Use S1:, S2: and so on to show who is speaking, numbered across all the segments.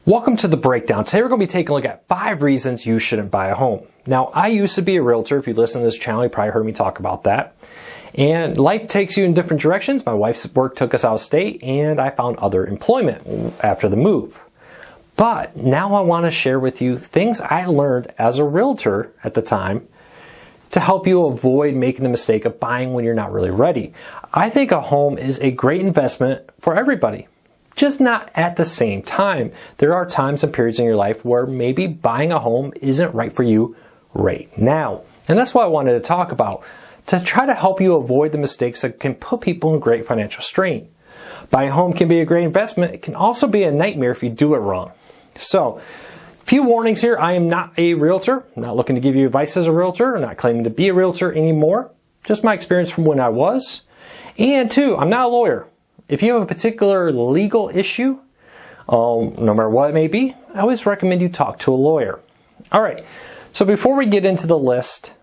S1: Welcome to the breakdown. Today we're going to be taking a look at 5 reasons you shouldn't buy a home. Now, I used to be a realtor. If you listen to this channel, you probably heard me talk about that. And life takes you in different directions. My wife's work took us out of state, and I found other employment after the move. But now I want to share with you things I learned as a realtor at the time to help you avoid making the mistake of buying when you're not really ready. I think a home is a great investment for everybody. Just not at the same time. There are times and periods in your life where maybe buying a home isn't right for you right now. And that's what I wanted to talk about, to try to help you avoid the mistakes that can put people in great financial strain. Buying a home can be a great investment. It can also be a nightmare if you do it wrong. So, a few warnings here. I am not a realtor. I'm not looking to give you advice as a realtor. I'm not claiming to be a realtor anymore. Just my experience from when I was. And 2, I'm not a lawyer. If you have a particular legal issue, no matter what it may be, I always recommend you talk to a lawyer. All right, so before we get into the list,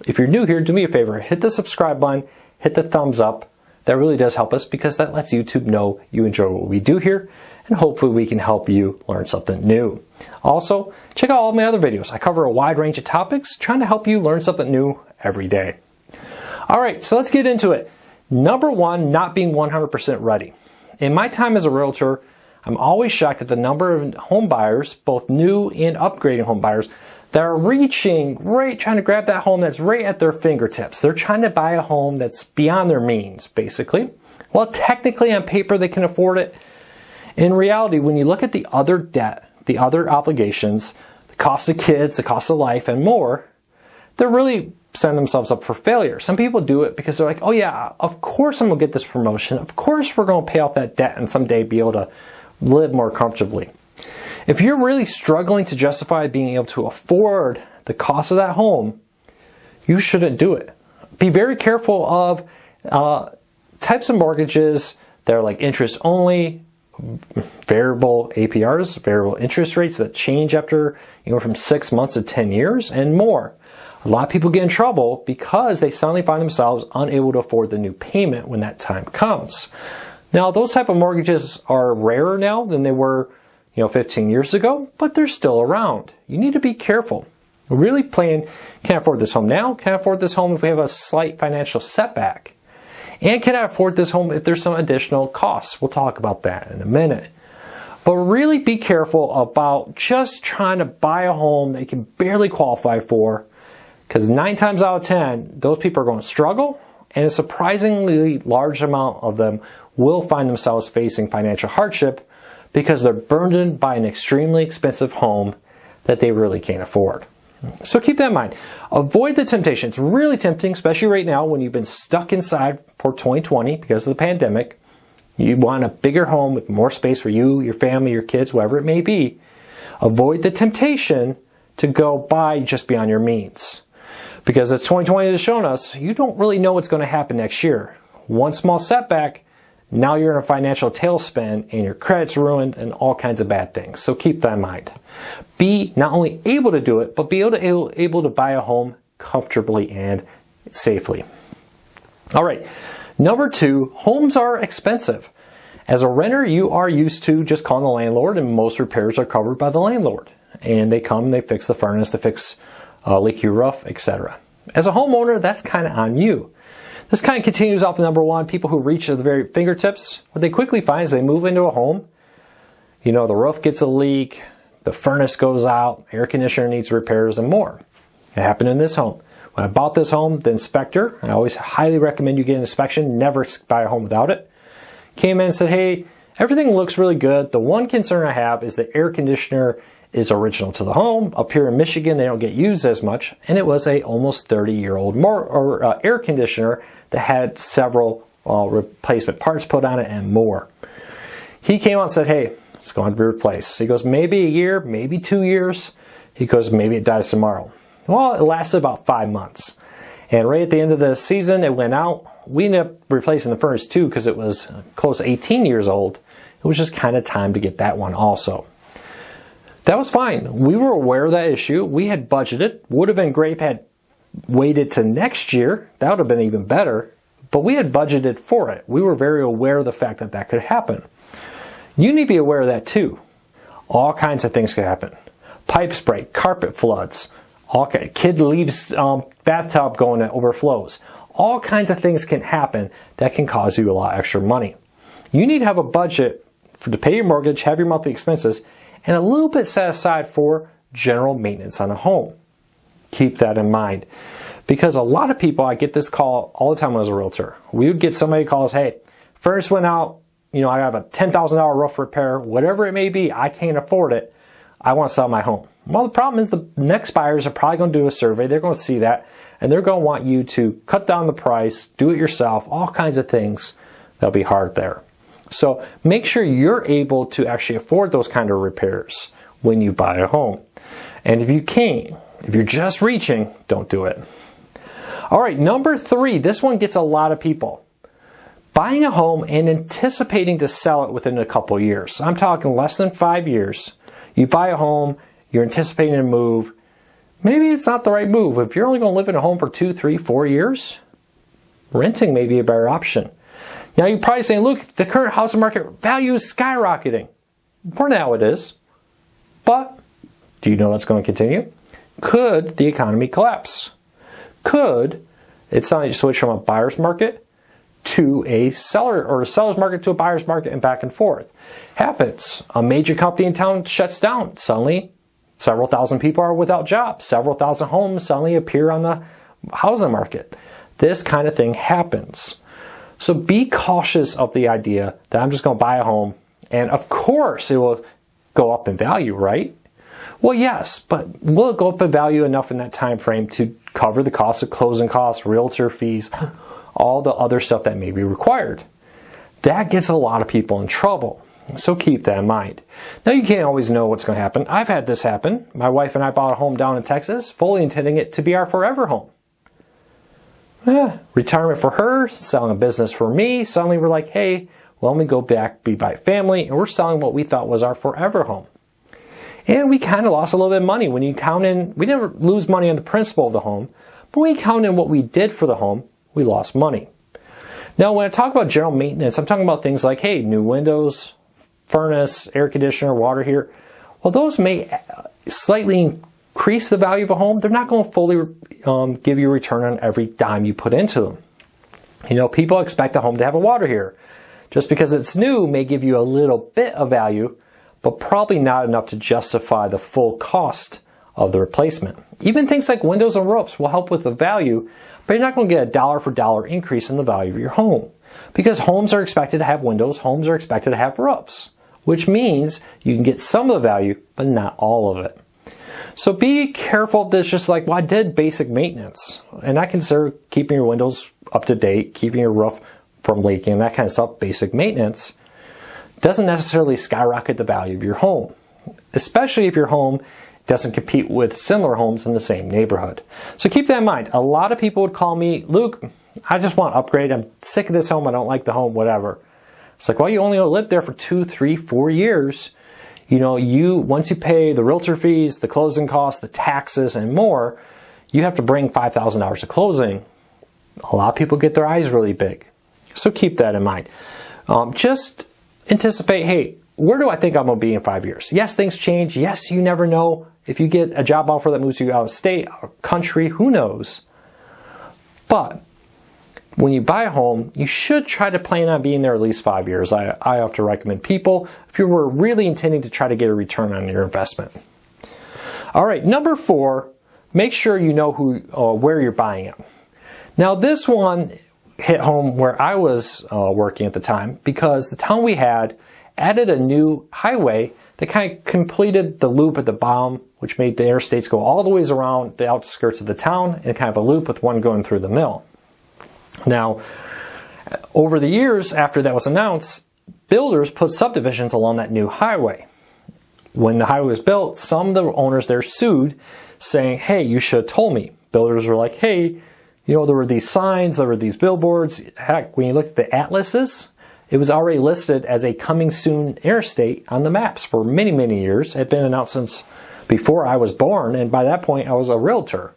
S1: if you're new here, do me a favor, hit the subscribe button, hit the thumbs up. That really does help us because that lets YouTube know you enjoy what we do here, and hopefully we can help you learn something new. Also, check out all of my other videos. I cover a wide range of topics, trying to help you learn something new every day. All right, so let's get into it. Number 1, not being 100% ready. In my time as a realtor, I'm always shocked at the number of home buyers, both new and upgrading home buyers, that are reaching right, trying to grab that home that's right at their fingertips. They're trying to buy a home that's beyond their means, basically. Well, technically on paper they can afford it. In reality, when you look at the other debt, the other obligations, the cost of kids, the cost of life, and more, they're really setting themselves up for failure. Some people do it because they're like, oh yeah, of course I'm going to get this promotion. Of course we're going to pay off that debt and someday be able to live more comfortably. If you're really struggling to justify being able to afford the cost of that home, you shouldn't do it. Be very careful of types of mortgages that are like interest only, variable APRs, variable interest rates that change after from 6 months to 10 years and more. A lot of people get in trouble because they suddenly find themselves unable to afford the new payment when that time comes. Now, those type of mortgages are rarer now than they were 15 years ago, but they're still around. You need to be careful. Really plan, can I afford this home now? Can I afford this home if we have a slight financial setback? And can I afford this home if there's some additional costs? We'll talk about that in a minute. But really be careful about just trying to buy a home that you can barely qualify for, because 9 times out of 10, those people are going to struggle, and a surprisingly large amount of them will find themselves facing financial hardship because they're burdened by an extremely expensive home that they really can't afford. So keep that in mind. Avoid the temptation. It's really tempting, especially right now when you've been stuck inside for 2020 because of the pandemic. You want a bigger home with more space for you, your family, your kids, whoever it may be. Avoid the temptation to go buy just beyond your means. Because as 2020 has shown us, you don't really know what's going to happen next year. One small setback, now you're in a financial tailspin and your credit's ruined and all kinds of bad things. So keep that in mind. Be not only able to do it, but be able to buy a home comfortably and safely. All right, number 2, homes are expensive. As a renter, you are used to just calling the landlord, and most repairs are covered by the landlord. And they come, they fix the furnace, they fix leaky roof, etc. As a homeowner, that's kind of on you. This kind of continues off the number 1. People who reach the very fingertips, what they quickly find is they move into a home, the roof gets a leak, the furnace goes out, air conditioner needs repairs, and more. It happened in this home. When I bought this home, the inspector, I always highly recommend you get an inspection, never buy a home without it, came in and said, hey, everything looks really good. The one concern I have is the air conditioner is original to the home. Up here in Michigan, they don't get used as much, and it was a almost 30-year-old air conditioner that had several replacement parts put on it and more. He came out and said, hey, it's going to be replaced. He goes, maybe a year, maybe 2 years. He goes, maybe it dies tomorrow. Well, it lasted about 5 months. And right at the end of the season, it went out. We ended up replacing the furnace too because it was close to 18 years old. It was just kind of time to get that one also. That was fine. We were aware of that issue. We had budgeted. Would have been great if I had waited to next year. That would have been even better. But we had budgeted for it. We were very aware of the fact that that could happen. You need to be aware of that too. All kinds of things can happen. Pipes break, carpet floods, kid leaves bathtub going that overflows. All kinds of things can happen that can cause you a lot extra money. You need to have a budget to pay your mortgage, have your monthly expenses, and a little bit set aside for general maintenance on a home. Keep that in mind. Because a lot of people, I get this call all the time when I was a realtor. We would get somebody calls, hey, furnace went out, I have a $10,000 roof repair, whatever it may be, I can't afford it. I want to sell my home. Well, the problem is the next buyers are probably going to do a survey. They're going to see that, and they're going to want you to cut down the price, do it yourself, all kinds of things. That'll be hard there. So make sure you're able to actually afford those kind of repairs when you buy a home. And if you can't, if you're just reaching, don't do it. All right, number 3, this one gets a lot of people. Buying a home and anticipating to sell it within a couple years. I'm talking less than 5 years. You buy a home, you're anticipating a move. Maybe it's not the right move. If you're only going to live in a home for 2, 3, 4 years, renting may be a better option. Now you're probably saying, look, the current housing market value is skyrocketing. For now it is. But do you know that's going to continue? Could the economy collapse? Could it suddenly switch from a buyer's market to a seller, or a seller's market to a buyer's market, and back and forth? Happens. A major company in town shuts down. Suddenly, several thousand people are without jobs. Several thousand homes suddenly appear on the housing market. This kind of thing happens. So be cautious of the idea that I'm just going to buy a home and of course it will go up in value, right? Well, yes, but will it go up in value enough in that time frame to cover the cost of closing costs, realtor fees, all the other stuff that may be required? That gets a lot of people in trouble. So keep that in mind. Now, you can't always know what's going to happen. I've had this happen. My wife and I bought a home down in Texas, fully intending it to be our forever home. Retirement for her, selling a business for me. Suddenly we're like, hey, well, let me go back, be by family, and we're selling what we thought was our forever home. And we kind of lost a little bit of money. When you count in, we didn't lose money on the principal of the home, but when you count in what we did for the home, we lost money. Now, when I talk about general maintenance, I'm talking about things like, hey, new windows, furnace, air conditioner, water heater. Well, those may slightly increase the value of a home. They're not going to fully give you a return on every dime you put into them. People expect a home to have a water heater. Just because it's new may give you a little bit of value, but probably not enough to justify the full cost of the replacement. Even things like windows and roofs will help with the value, but you're not going to get a dollar for dollar increase in the value of your home. Because homes are expected to have windows, homes are expected to have roofs, which means you can get some of the value, but not all of it. So be careful of this, just like, well, I did basic maintenance, and I consider keeping your windows up to date, keeping your roof from leaking, that kind of stuff, basic maintenance, doesn't necessarily skyrocket the value of your home, especially if your home doesn't compete with similar homes in the same neighborhood. So keep that in mind. A lot of people would call me, Luke, I just want to upgrade. I'm sick of this home. I don't like the home, whatever. It's like, well, you only lived there for 2, 3, 4 years. Once you pay the realtor fees, the closing costs, the taxes, and more, you have to bring $5,000 to closing. A lot of people get their eyes really big. So keep that in mind. Just anticipate, hey, where do I think I'm going to be in 5 years? Yes, things change. Yes, you never know. If you get a job offer that moves you out of state, out of country, who knows? But when you buy a home, you should try to plan on being there at least 5 years. I often recommend people if you were really intending to try to get a return on your investment. All right, number 4, make sure you know where you're buying it. Now, this one hit home where I was working at the time, because the town we had added a new highway that kind of completed the loop at the bottom, which made the interstates go all the ways around the outskirts of the town in kind of a loop with one going through the mill. Now, over the years after that was announced, builders put subdivisions along that new highway. When the highway was built, some of the owners there sued, saying, hey, you should have told me. Builders were like, hey, there were these signs, there were these billboards. Heck, when you look at the atlases, it was already listed as a coming soon interstate on the maps for many, many years. It had been announced since before I was born, and by that point I was a realtor.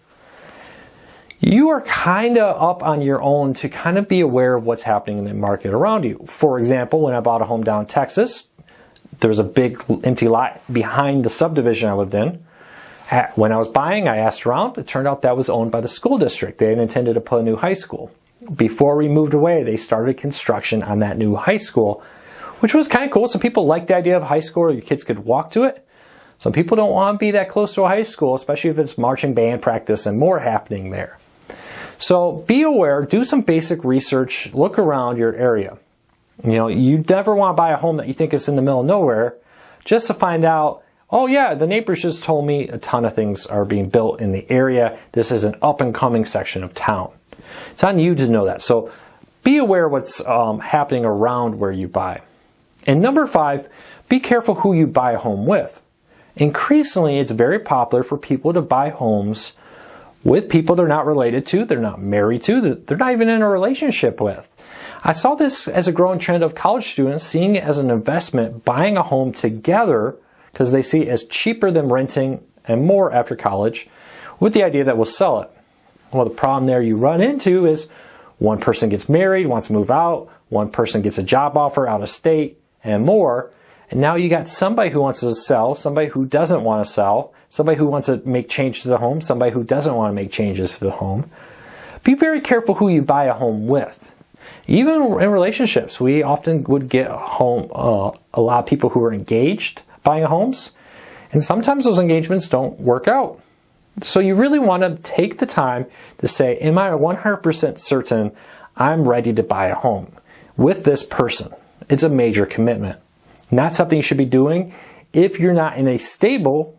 S1: You are kind of up on your own to kind of be aware of what's happening in the market around you. For example, when I bought a home down in Texas, There was a big empty lot behind the subdivision I lived in. When I was buying, I asked around. It turned out that was owned by the school district. They had intended to put a new high school. Before we moved away, they started construction on that new high school, which was kind of cool. Some people like the idea of high school where your kids could walk to it. Some people don't want to be that close to a high school, especially if it's marching band practice and more happening there. So be aware, do some basic research, look around your area. You never want to buy a home that you think is in the middle of nowhere just to find out, oh yeah, the neighbors just told me a ton of things are being built in the area. This is an up and coming section of town. It's on you to know that. So be aware of what's happening around where you buy. And number 5, be careful who you buy a home with. Increasingly, it's very popular for people to buy homes with people they're not related to, they're not married to, they're not even in a relationship with. I saw this as a growing trend of college students seeing it as an investment, buying a home together because they see it as cheaper than renting and more after college, with the idea that we'll sell it. Well, the problem there you run into is one person gets married, wants to move out, one person gets a job offer out of state, and more. And now you got somebody who wants to sell, somebody who doesn't want to sell, somebody who wants to make changes to the home, somebody who doesn't want to make changes to the home. Be very careful who you buy a home with. Even in relationships, we often would get a lot of people who are engaged buying homes, and sometimes those engagements don't work out. So you really want to take the time to say, am I 100% certain I'm ready to buy a home with this person? It's a major commitment. Not something you should be doing if you're not in a stable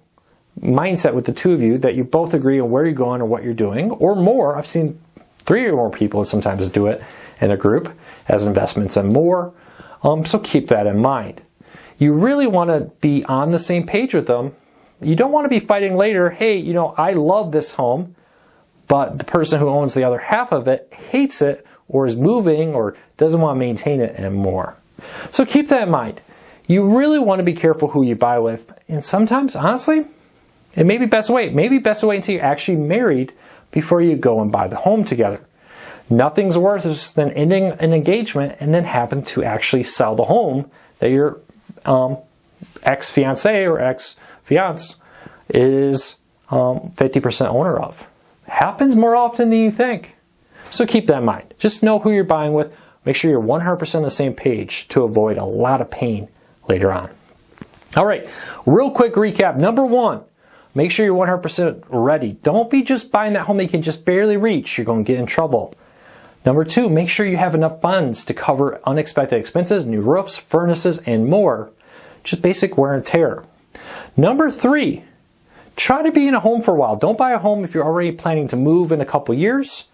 S1: mindset with the two of you that you both agree on where you're going and what you're doing, or more. I've seen 3 or more people sometimes do it in a group as investments and more. So keep that in mind. You really want to be on the same page with them. You don't want to be fighting later, hey, I love this home, but the person who owns the other half of it hates it or is moving or doesn't want to maintain it and more. So keep that in mind. You really want to be careful who you buy with. And sometimes, honestly, it may be best to wait. Maybe best to wait until you're actually married before you go and buy the home together. Nothing's worse than ending an engagement and then having to actually sell the home that your ex-fiancé or ex-fiance is 50% owner of. Happens more often than you think. So keep that in mind. Just know who you're buying with. Make sure you're 100% on the same page to avoid a lot of pain later on. All right, real quick recap. Number 1, make sure you're 100% ready. Don't be just buying that home that you can just barely reach. You're going to get in trouble. Number 2, make sure you have enough funds to cover unexpected expenses, new roofs, furnaces, and more. Just basic wear and tear. Number 3, try to be in a home for a while. Don't buy a home if you're already planning to move in a couple years.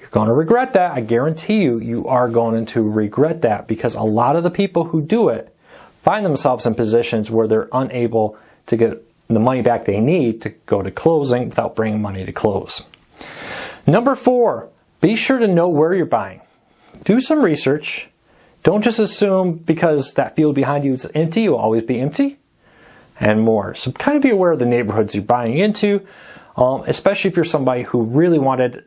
S1: You're going to regret that. I guarantee you are going to regret that, because a lot of the people who do it find themselves in positions where they're unable to get the money back they need to go to closing without bringing money to close. Number 4, be sure to know where you're buying. Do some research. Don't just assume because that field behind you is empty, it will always be empty, and more. So kind of be aware of the neighborhoods you're buying into, especially if you're somebody who really wanted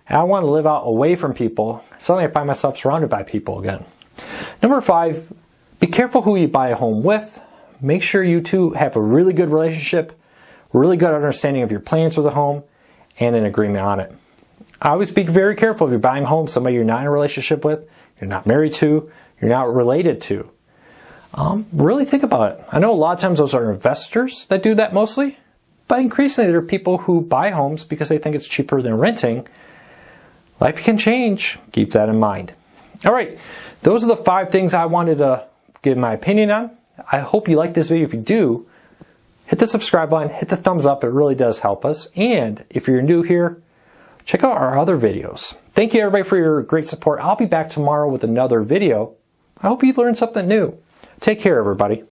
S1: I want to live out away from people. Suddenly I find myself surrounded by people again. Number 5, be careful who you buy a home with. Make sure you two have a really good relationship, really good understanding of your plans for the home, and an agreement on it. I always be very careful if you're buying a home, somebody you're not in a relationship with, you're not married to, you're not related to. Really think about it. I know a lot of times those are investors that do that mostly, but increasingly there are people who buy homes because they think it's cheaper than renting. Life can change. Keep that in mind. All right, those are the 5 things I wanted to give my opinion on. I hope you like this video. If you do, hit the subscribe button, hit the thumbs up. It really does help us. And if you're new here, check out our other videos. Thank you everybody for your great support. I'll be back tomorrow with another video. I hope you learned something new. Take care, everybody.